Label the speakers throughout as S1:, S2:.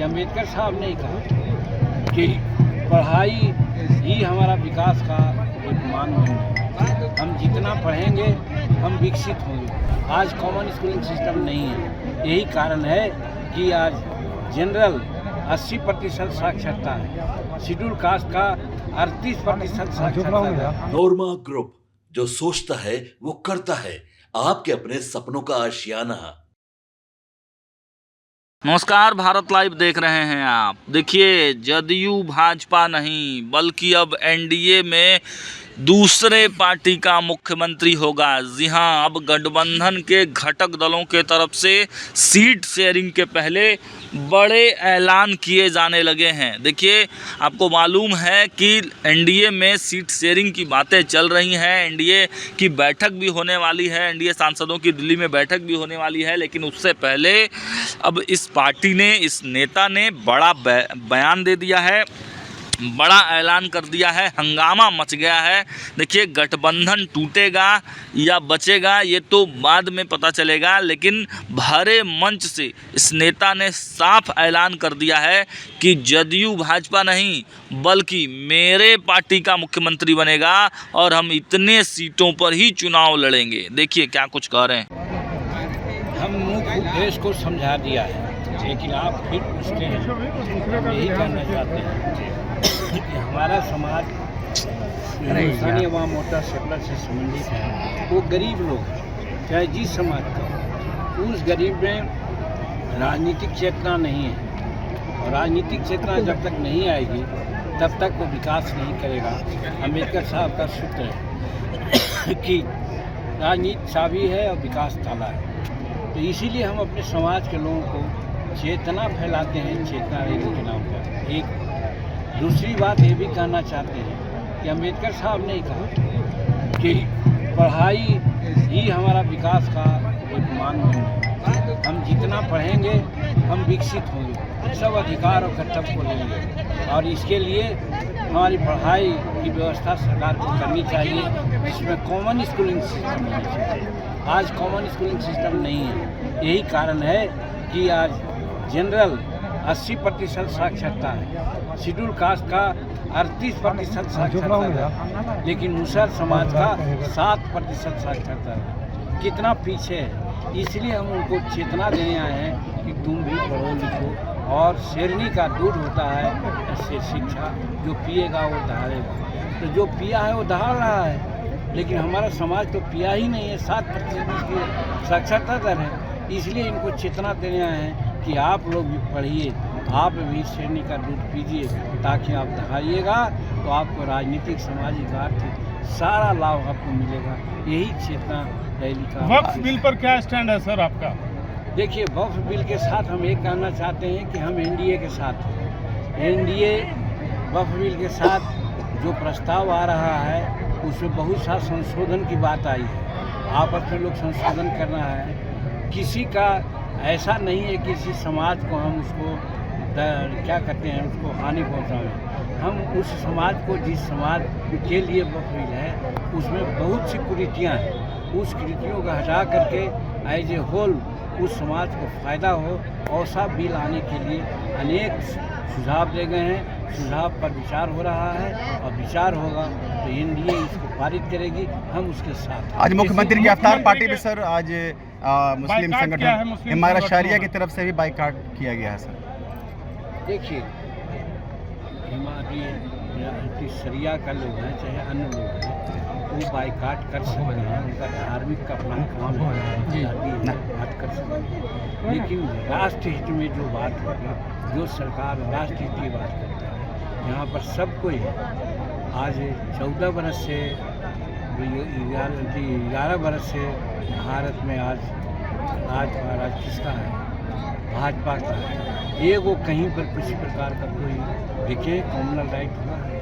S1: अम्बेडकर साहब ने कहा कि पढ़ाई ही हमारा विकास का एक मानदंड है। हम जितना पढ़ेंगे हम विकसित होंगे। आज कॉमन स्कूलिंग सिस्टम नहीं है। यही कारण है कि आज जनरल 80% साक्षरता है, शेड्यूल कास्ट का 38% साक्षरता है।
S2: नोरमा ग्रुप, जो सोचता है वो करता है। आपके अपने सपनों का आशियाना।
S3: नमस्कार, भारत लाइव देख रहे हैं आप। देखिए, जदयू भाजपा नहीं बल्कि अब एनडीए में दूसरे पार्टी का मुख्यमंत्री होगा। जी हां, अब गठबंधन के घटक दलों के तरफ से सीट शेयरिंग के पहले बड़े ऐलान किए जाने लगे हैं। देखिए, आपको मालूम है कि एनडीए में सीट शेयरिंग की बातें चल रही हैं। एनडीए की बैठक भी होने वाली है, एनडीए सांसदों की दिल्ली में बैठक भी होने वाली है। लेकिन उससे पहले अब इस पार्टी ने, इस नेता ने बड़ा बयान दे दिया है, बड़ा ऐलान कर दिया है, हंगामा मच गया है। देखिए, गठबंधन टूटेगा या बचेगा ये तो बाद में पता चलेगा, लेकिन भरे मंच से इस नेता ने साफ ऐलान कर दिया है कि जदयू भाजपा नहीं बल्कि मेरे पार्टी का मुख्यमंत्री बनेगा और हम इतने सीटों पर ही चुनाव लड़ेंगे। देखिए क्या कुछ कह रहे हैं।
S1: हम मुख्य उद्देश्य को समझा दिया है, लेकिन आप फिर पूछते हैं। हम यही कहना चाहते हैं कि हमारा समाज हिंदुस्तानी अवाम मोर्चा सेकुलर से संबंधित है। वो गरीब लोग हैं, चाहे जिस समाज का, उस गरीब में राजनीतिक चेतना नहीं है। और राजनीतिक चेतना जब तक नहीं आएगी तब तक वो विकास नहीं करेगा। अम्बेडकर साहब का सूत्र है कि राजनीति चाबी है और विकास ताला है। तो इसीलिए हम अपने समाज के लोगों को चेतना फैलाते हैं, चेतना रैली के नाम पर। एक दूसरी बात ये भी कहना चाहते हैं कि अम्बेडकर साहब ने कहा कि पढ़ाई ही हमारा विकास का एक मानदंड है। हम जितना पढ़ेंगे हम विकसित होंगे, सब अधिकार और कर्तव्य को लेंगे। और इसके लिए हमारी पढ़ाई की व्यवस्था सरकार को करनी चाहिए, जिसमें कॉमन स्कूलिंग सिस्टम होना चाहिए। आज कॉमन स्कूलिंग सिस्टम नहीं है। यही कारण है कि आज जनरल 80% साक्षरता है, शेड्यूल कास्ट का 38% साक्षरता है, लेकिन मुसहर समाज का 7% साक्षरता है। कितना पीछे है। इसलिए हम उनको चेतना देने आए हैं कि तुम भी पढ़ो लिखो। और शेरनी का दूध होता है ऐसे शिक्षा, जो पिएगा वो दहाड़ेगा। तो जो पिया है वो दहाड़ रहा है, लेकिन हमारा समाज तो पिया ही नहीं है। 7% की साक्षरता दर है। इसलिए इनको चेतना देने आए हैं कि आप लोग भी पढ़िए, आप भी शेरनी का दूध पीजिए, ताकि आप दहाड़िएगा तो आपको राजनीतिक, सामाजिक, आर्थिक सारा लाभ आपको मिलेगा। यही चेतना रैली का।
S4: वक्फ बिल पर क्या स्टैंड है सर आपका?
S1: देखिए, वक्फ बिल के साथ हम एक कहना चाहते हैं कि हम एनडीए के साथ हैं। एनडीए वक्फ बिल के साथ जो प्रस्ताव आ रहा है उसमें बहुत सा संशोधन की बात आई है। आपस में लोग संशोधन करना है। किसी का ऐसा नहीं है कि किसी समाज को हम उसको क्या कहते हैं, उसको हानि पहुंचाएं। हम उस समाज को, जिस समाज के लिए वक्फ बिल है, उसमें बहुत सी कुरीतियाँ हैं। उस कुरीतियों को हटा करके एज ए होल उस समाज को फ़ायदा हो, ऐसा बिल आने के लिए अनेक सुझाव दे गए हैं। सुझाव पर विचार हो रहा है और विचार होगा तो एनडीए इसको पारित करेगी। हम उसके साथ।
S5: आज मुख्यमंत्री की अवतार पार्टी में सर आज मुस्लिम संगठन हिमायत शरिया की तरफ से भी बाइकाट किया गया है सर।
S1: देखिए, हिमायत शरिया का लोग हैं चाहे अन्य लोग हैं, वो बाइकाट कर सकते हैं। उनका धार्मिक का अपना काम है, बात कर सकते हैं। लेकिन राष्ट्र हित में जो बात होगी, जो सरकार राष्ट्र हित की बात करता है, यहाँ पर सब कोई है। आज 14 बरस से 11 बरस से भारत में आज राज किसका है? भाजपा का है। ये वो कहीं पर किसी प्रकार का कोई देखिए कॉमनल राइट हुआ है।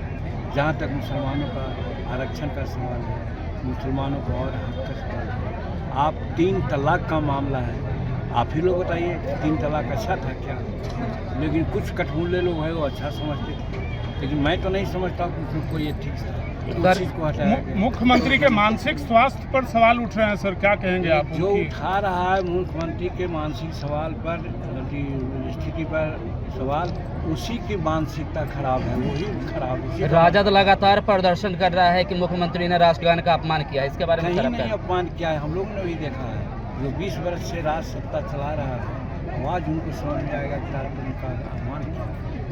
S1: जहाँ तक मुसलमानों का आरक्षण का सवाल है, मुसलमानों को और हक का सवाल है। आप 3 तलाक का मामला है, आप ही लोग बताइए 3 तलाक अच्छा था क्या? लेकिन कुछ कठमुल्ले लोग हैं वो अच्छा समझते थे, लेकिन मैं तो नहीं समझता कि कोई ये ठीक था।
S4: मुख्यमंत्री के मानसिक स्वास्थ्य पर सवाल उठ रहे हैं सर, क्या कहेंगे आप?
S1: जो उठा रहा है मुख्यमंत्री के मानसिक सवाल पर, स्थिति पर, सवाल उसी की मानसिकता खराब है, वही खराब है।
S6: राजद लगातार प्रदर्शन कर रहा है कि मुख्यमंत्री ने राष्ट्रगान का अपमान किया, इसके बारे में
S1: कहीं
S6: सर
S1: नहीं
S6: आपका-
S1: अपमान किया है, हम लोग ने भी देखा है। जो 20 वर्ष से राज सत्ता चला रहा है, आवाज़ उनको समझ में आएगा कि राष्ट्र का अपमान किया।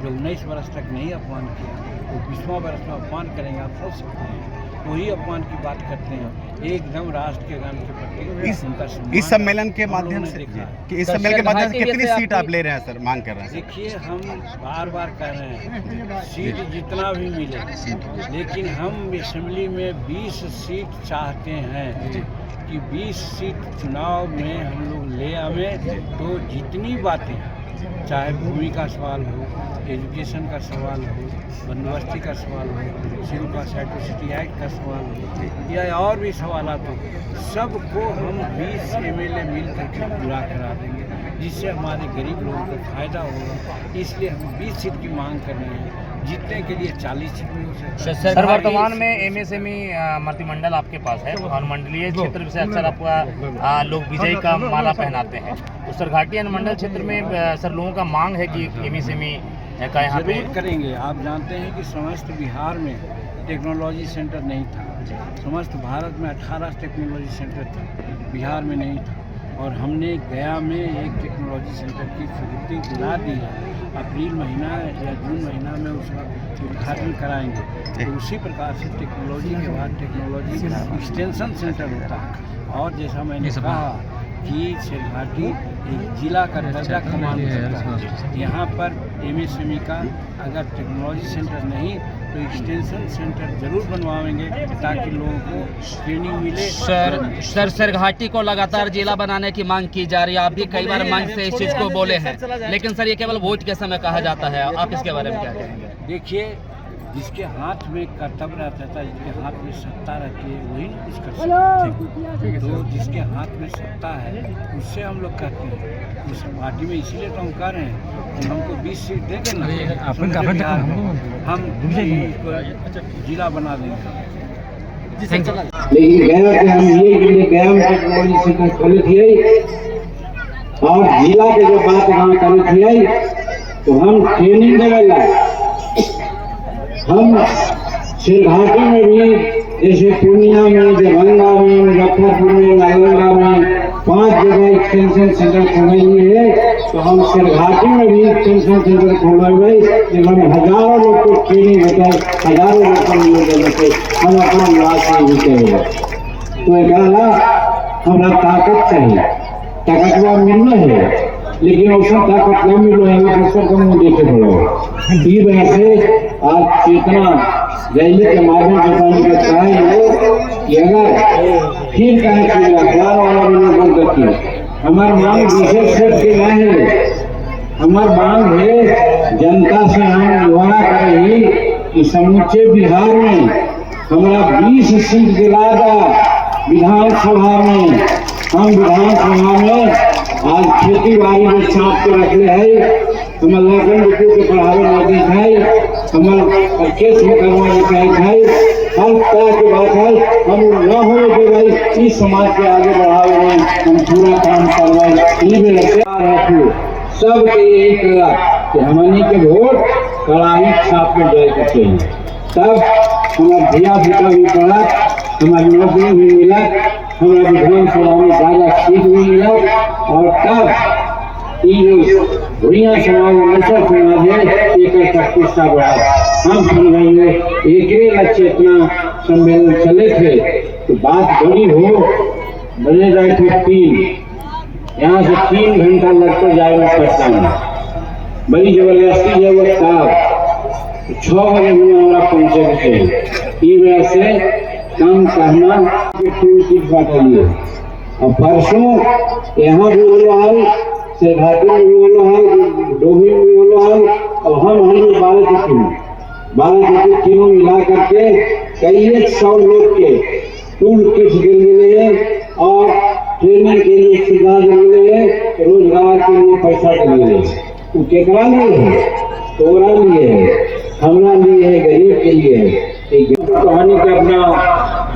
S1: जो 19 वर्ष तक नहीं अपमान किया, वो 20वां वर्ष में अपमान करेंगे, आप सोच सकते हैं। वही अपमान की बात करते हैं, एकदम राष्ट्र के गान के प्रति उनका सम्मान।
S5: इस सम्मेलन के
S1: हम लोगों
S5: माध्यम
S1: ने
S5: से
S1: देखा है।
S5: कि इस सम्मेलन के माध्यम से
S6: घाटी
S5: कितनी
S6: से
S5: सीट आप ले रहे हैं सर, मांग कर रहे हैं?
S1: देखिए, हम बार बार कह रहे हैं सीट जितना भी मिले, लेकिन हम असेंबली में 20 सीट चाहते हैं कि 20 सीट चुनाव में हम लोग ले आवे। तो जितनी बातें, चाहे भूमि का सवाल हो, एजुकेशन का सवाल हो, बंदोबस्ती का सवाल हो, सिविल एट्रोसिटी एक्ट का सवाल हो, या और भी सवालात हो, सबको हम 20 MLA मिल करके पूरा करा देंगे, जिससे हमारे गरीब लोगों को फायदा होगा। इसलिए हम 20 सीट की मांग कर रहे हैं, जीतने के लिए 40 सीट भी हो सकता है।
S7: सर, वर्तमान में MSME मंत्रिमंडल आपके पास है और मंडलीय क्षेत्र से अक्सर आपका लोग विजयी का माला पहनाते हैं। तो सरघाटी अनुमंडल क्षेत्र में सर लोगों का मांग है कि MSME का यहाँ पे
S1: जरूर करेंगे। आप जानते हैं कि समस्त बिहार में टेक्नोलॉजी सेंटर नहीं था, समस्त भारत में 18 टेक्नोलॉजी सेंटर था, बिहार में नहीं था। और हमने गया में एक टेक्नोलॉजी सेंटर की स्वीकृति दिला दी है। अप्रैल महीना या जून महीना में उसका उद्घाटन कराएंगे। तो उसी प्रकार से टेक्नोलॉजी के बाद टेक्नोलॉजी एक्सटेंशन सेंटर होता है। और जैसा मैंने कहा कि शेरघाटी एक जिला का दर्जा कमान सकता है। यहाँ पर MSME का अगर टेक्नोलॉजी सेंटर नहीं तो एक्सटेंशन सेंटर जरूर बनवाएंगे, ताकि लोगों को ट्रेनिंग मिले।
S6: सर सरघाटी को लगातार जिला बनाने की मांग की जा रही है, आप भी कई बार मांग से इस चीज़ को बोले हैं, लेकिन सर ये केवल वोट के समय कहा जाता है, आप इसके बारे में क्या कहेंगे?
S1: देखिए, जिसके हाथ में कर्तव्य रहता था, जिसके हाथ में सत्ता रहती है, वही ना कुछ कर सकते हैं। तो जिसके हाथ में सत्ता है उससे हम लोग कहते हैं, उस पार्टी में इसीलिए तो हम कह रहे हैं कि हमको 20 सीट दे देना, हम जिला बना देंगे।
S8: लेकिन गया के हम ये गया में टेक्नोलॉजी सेंटर खोले थे और जिला के जो बात वहाँ करे थे, तो हम ट्रेनिंग देवेला हम शेरघाटी में भी, जैसे पूर्णिया में, दरभंगा में, मुजफ्फरपुर में, नालंदा में 5 जगह एक्सटेंशन सेंटर खोलेंगे है। तो हम शेरघाटी में भी एक्सटेंशन सेंटर खोलेंगे, जिसमें हजारों लोग को ट्रेनिंग होता है, हजारों लोग को नियोजन होते हैं। हम अपना निवास नहीं जीतेंगे। तो कहला हमारा ताकत चाहिए, ताकतवा मिलना है, लेकिन उसमें ताकत नहीं मिलो है, दूसरों को मुँह देखे पड़ो। ये वजह से आज चेतना रैली के माध्यम से बताने का चाहेंगे कि अगर फिर कहें कि अखबार वाला भी लोग करती है, हमारी मांग विशेष से नहीं है, हमारी मांग है जनता से हम दुआ करें कि समूचे बिहार में हमारा 20 सीट दिलाएगा। विधानसभा में हम विधानसभा में आज खेती बाड़ी में छाप के रखले है, हमारे लाखों रुपये के बढ़ावे लगे है, हमारे केस मुकदमा लिखाई है, हर तरह की बात है। हम न हो कि भाई इस समाज के आगे बढ़ावे में हम पूरा काम करवाए, ये भी सब यही करा कि हमनी के वोट कड़ाई छाप में जाए चाहिए, तब हमारा धिया पुता भी पड़ा, हमारी नौकरी भी मिला, हमारा विधानसभा में ज्यादा सीट भी मिला, और तब ये भूया समाज नशा समाज है एक प्रतिष्ठा बढ़ा। हम समझेंगे एक न चेतना सम्मेलन चले थे तो बात बड़ी हो, बने जाए थे 3, यहाँ से 3 घंटा लगकर जाएगा पड़ता है, बड़ी जबरदस्ती जब था 6 बजे भी हमारा पहुँचे थे। ये वजह से काम कहना बांटा लिए। और परसों यहाँ भी बोलो हाल, शेरघाटी में भी बोलो हाल, डोभी में भी बोलो हाल, और हम 12 किलो मिला करके कई 100 लोग के टूल किट्स दिल गए और ट्रेनिंग के लिए सुविधा दिल गए, रोजगार के लिए पैसा दिल गए। तो केकरा लिए है, तोरा लिए है, हमरा लिए है, गरीब के लिए है। कहानी के अपना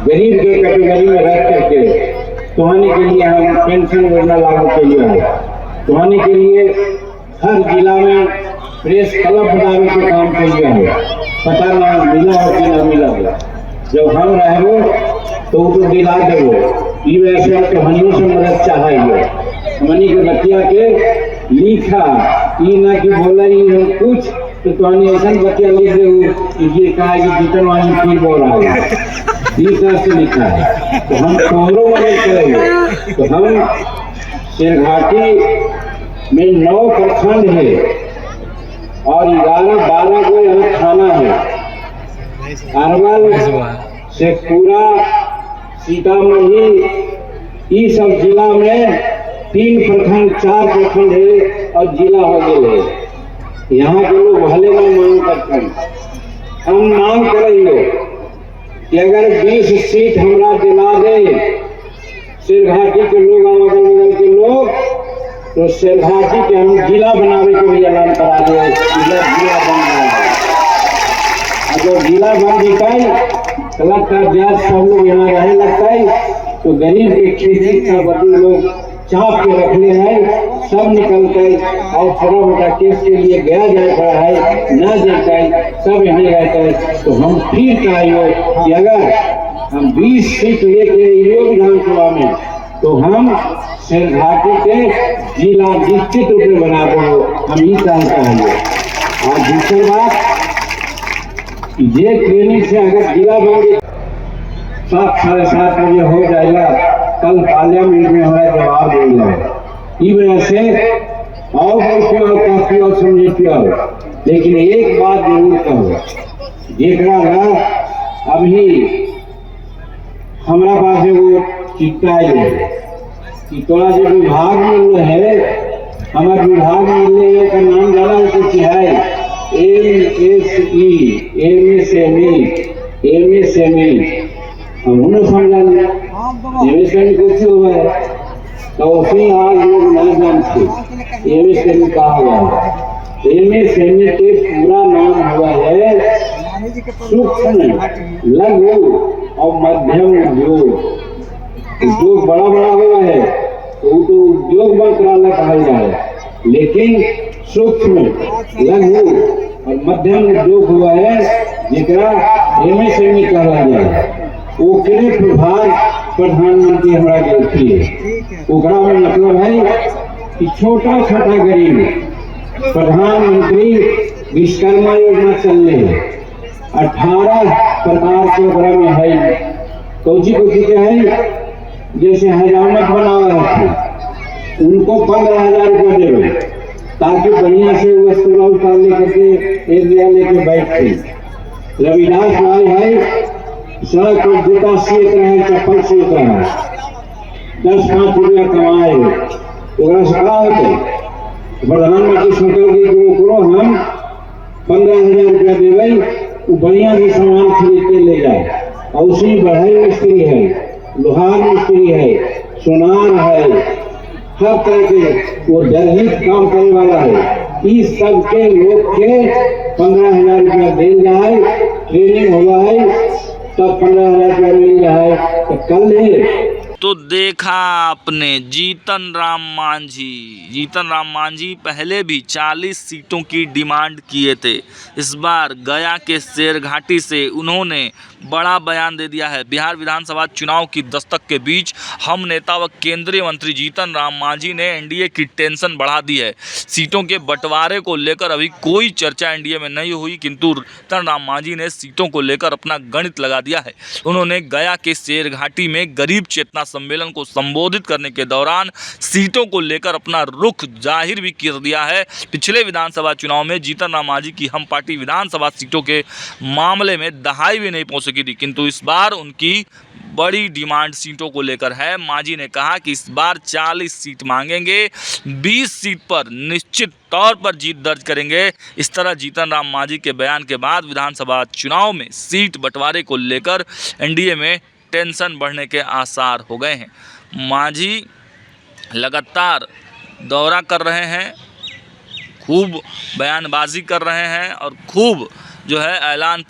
S8: गरीब के कैटेगरी में रख करके कहानी के लिए हम पेंशन योजना लागू के लिए है। कहानी के लिए हर जिला में प्रेस क्लब बनाने के काम किया है, पता ना मिला हो कि ना मिला हो। जब हम रहो तो दिला देवो, ई वैसे कहानियों से मदद चाहिए। मनी के बतिया के लिखा ई ना कि बोला ही हम कुछ तो कहानी ऐसा बतिया लिख दे ये कहा कि जीतन वाली फिर बोल रहा है, इस तरह से लिखा है। तो हम तोहरों मदद करेंगे। तो हम शेरघाटी में 9 प्रखंड है और 11-12 को यहाँ थाना है। अरवल से पूरा सीतामढ़ी ये सब जिला में 3 प्रखंड 4 प्रखंड है और जिला हो गए है। यहाँ के लोग भले ना मांग करते हैं, हम मांग करेंगे कि अगर 20 सीट हमरा दिला दे शेरघाटी के लोग और अगल बगल के लोग, तो शेरघाटी के हम जिला बनावे के भी ऐलान करा दे। जिला बन रहा है, अगर जिला बन जाए कलाकार ब्याज सब लोग यहाँ रहे लगता है तो गरीब के खेती का बदल लोग चाप के रखने हैं, सब निकलते और छोटा मोटा केस के लिए गया जाए पड़ा है न देता है, सब यहाँ रहता है। तो हम फिर चाहिए कि अगर हम 20 सीट लेके विधानसभा में तो हम शेरघाटी के जिला निश्चित रूप में बना दो, हम ये चाहते हैं। और दूसरी बात ये ट्रेनिंग से अगर जिला बन 7-7:30 बजे हो जाएगा, कल पार्लियामेंट में हमारा जवाब देगा। इस वजह से और काफी और समझे, लेकिन एक बात जरूर कहो, जेकरा अभी हमारा पास वो चिट्ठाई है कि तोरा जो विभाग मिल है, हमारे विभाग मिलने का नाम ज्यादा कुछ है MSE, MSME हम उन्हें समझा लिया MSME कुछ हुआ है तो उसी आज लोग नहीं जानते MSME कहा हुआ है। MSME के पूरा नाम हुआ है सूक्ष्म लघु और मध्यम उद्योग। उद्योग बड़ा बड़ा हुआ है तो उद्योग मंत्रालय कहा जाए, लेकिन सूक्ष्म लघु और मध्यम उद्योग हुआ है जिसका MSME कहा जाए। ओकरे प्रभार प्रधानमंत्री हमारा देखी है, ओकरा में मतलब है कि छोटा छोटा गरीब प्रधानमंत्री विश्वकर्मा योजना चल रही है, 18 प्रकार के ओकरा में है। कोची के है जैसे हजामत बना हुआ है उनको 15,000 रुपये देवे ताकि बढ़िया से वस्तु उतार लेकर के एक जगह लेके बैठते। रविदास राय है सड़क पर जूता सीख रहे हैं, चप्पल सीख रहे हैं, 10-5 रुपया कमाए होते प्रधानमंत्री सोचेंगे हम 15,000 रुपया देवे, वो बढ़िया से सामान खरीद के ले जाए। और उसी बढ़ई मिस्त्री है, लोहार मिस्त्री है, सोनार है, हर तरह के वो दर्जी काम करने वाला है। इस सब के लोग के 15,000 रुपया दे जाए, ट्रेनिंग हुआ है तब 15,000 रुपया मिल जाए तो कल है।
S3: तो देखा आपने जीतन राम मांझी पहले भी 40 सीटों की डिमांड किए थे। इस बार गया के शेरघाटी से उन्होंने बड़ा बयान दे दिया है। बिहार विधानसभा चुनाव की दस्तक के बीच हम नेता व केंद्रीय मंत्री जीतन राम मांझी ने एनडीए की टेंशन बढ़ा दी है। सीटों के बंटवारे को लेकर अभी कोई चर्चा एनडीए में नहीं हुई, किंतु जीतन राम मांझी ने सीटों को लेकर अपना गणित लगा दिया है। उन्होंने गया के शेरघाटी में गरीब चेतना सम्मेलन को संबोधित करने के दौरान सीटों को लेकर अपना रुख जाहिर भी कर दिया है। पिछले विधानसभा चुनाव में जीतन राम मांझी की हम पार्टी विधानसभा सीटों के मामले में दहाई भी नहीं पहुंच सकी थी, किंतु इस बार उनकी बड़ी डिमांड सीटों को लेकर है। मांझी ने कहा कि इस बार 40 सीट मांगेंगे, 20 सीट पर निश्चित तौर पर जीत दर्ज करेंगे। इस तरह जीतन राम मांझी के बयान के बाद विधानसभा चुनाव में सीट बंटवारे को लेकर एनडीए में टेंशन बढ़ने के आसार हो गए हैं। मांझी लगातार दौरा कर रहे हैं, खूब बयानबाजी कर रहे हैं और खूब जो है ऐलान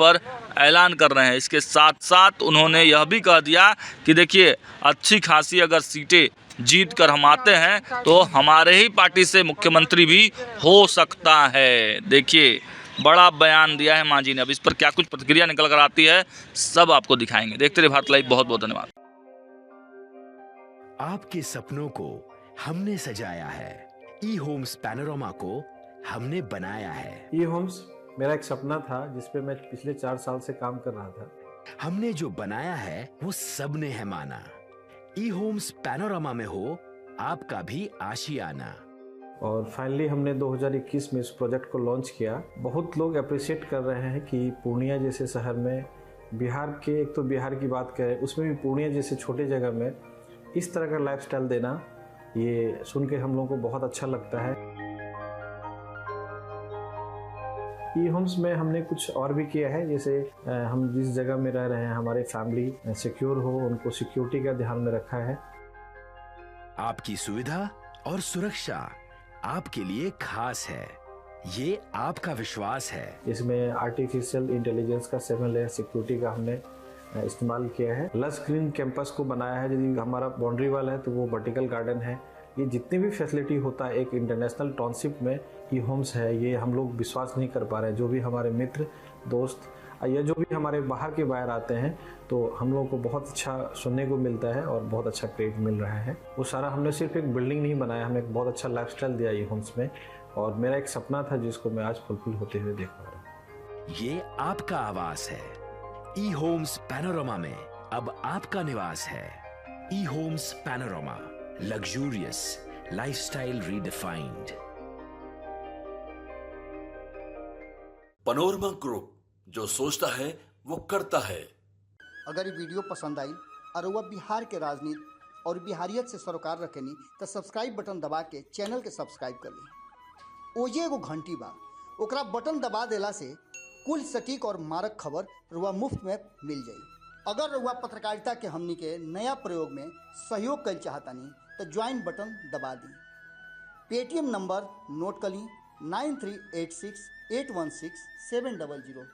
S3: कर रहे हैं। इसके साथ साथ उन्होंने यह भी कह दिया कि देखिए अच्छी खासी अगर सीटें जीत कर हम आते हैं तो हमारे ही पार्टी से मुख्यमंत्री भी हो सकता है। देखिए बड़ा बयान दिया है मांझी ने। अब इस पर क्या कुछ प्रतिक्रिया निकल कर आती है सब आपको दिखाएंगे। देखते रहिए भारत लाइव। बहुत बहुत धन्यवाद।
S9: आपके सपनों को हमने सजाया है, ई होम्स पैनोरमा को हमने बनाया है।
S10: ई होम्स मेरा एक सपना था जिस पे मैं पिछले 4 साल से काम कर रहा था।
S9: हमने जो बनाया है वो सबने है माना। ई होम्स पैनोरमा में हो आपका भी आशियाना।
S10: और फाइनली हमने 2021 में इस प्रोजेक्ट को लॉन्च किया। बहुत लोग अप्रिशिएट कर रहे हैं कि पूर्णिया जैसे शहर में, बिहार के, एक तो बिहार की बात करें उसमें भी पूर्णिया जैसे छोटे जगह में इस तरह का लाइफस्टाइल देना, ये सुन के हम लोगों को बहुत अच्छा लगता है। ई होम्स में हमने कुछ और भी किया है, जैसे हम जिस जगह में रह रहे हैं हमारे फैमिली सिक्योर हो, उनको सिक्योरिटी का ध्यान में रखा है।
S9: आपकी सुविधा और सुरक्षा आपके लिए खास है, ये आपका विश्वास है।
S10: इसमें आर्टिफिशियल इंटेलिजेंस का 7 लेयर सिक्योरिटी का हमने इस्तेमाल किया है। लस ग्रीन कैंपस को बनाया है। यदि हमारा बाउंड्री वाल है तो वो वर्टिकल गार्डन है। ये जितनी भी फैसिलिटी होता है एक इंटरनेशनल टाउनशिप में ई होम्स है, ये हम लोग विश्वास नहीं कर पा रहे हैं। जो भी हमारे मित्र दोस्त या जो भी हमारे बाहर के बाहर आते हैं तो हम लोगों को बहुत अच्छा सुनने को मिलता है और बहुत अच्छा क्रेडिट मिल रहा है। वो सारा हमने सिर्फ एक बिल्डिंग नहीं बनाया, हमने एक बहुत अच्छा लाइफस्टाइल दिया ई होम्स में, और मेरा एक सपना था जिसको मैं आज फुलफिल होते हुए देख पा रहा हूँ।
S9: ये आपका आवास है। ई होम्स पैनोरमा में अब आपका निवास है। E homes Panorama, luxurious lifestyle redefined.
S2: Panorama group, जो सोचता है वो करता है।
S11: अगर ये वीडियो पसंद आई और वह बिहार के राजनीति और बिहारियत से सरोकार रखेनी तो सब्सक्राइब बटन दबा के चैनल के सब्सक्राइब कर ली। ओजे एगो घंटी बा, ओकरा बटन दबा देला से कुल सटीक और मारक खबर रुआ मुफ्त में मिल जाई। अगर रुआ पत्रकारिता के हमनी के नया प्रयोग में सहयोग कर चाहतानी तो ज्वाइन बटन दबा दी। पेटीएम नंबर नोट कर ली 9386816700।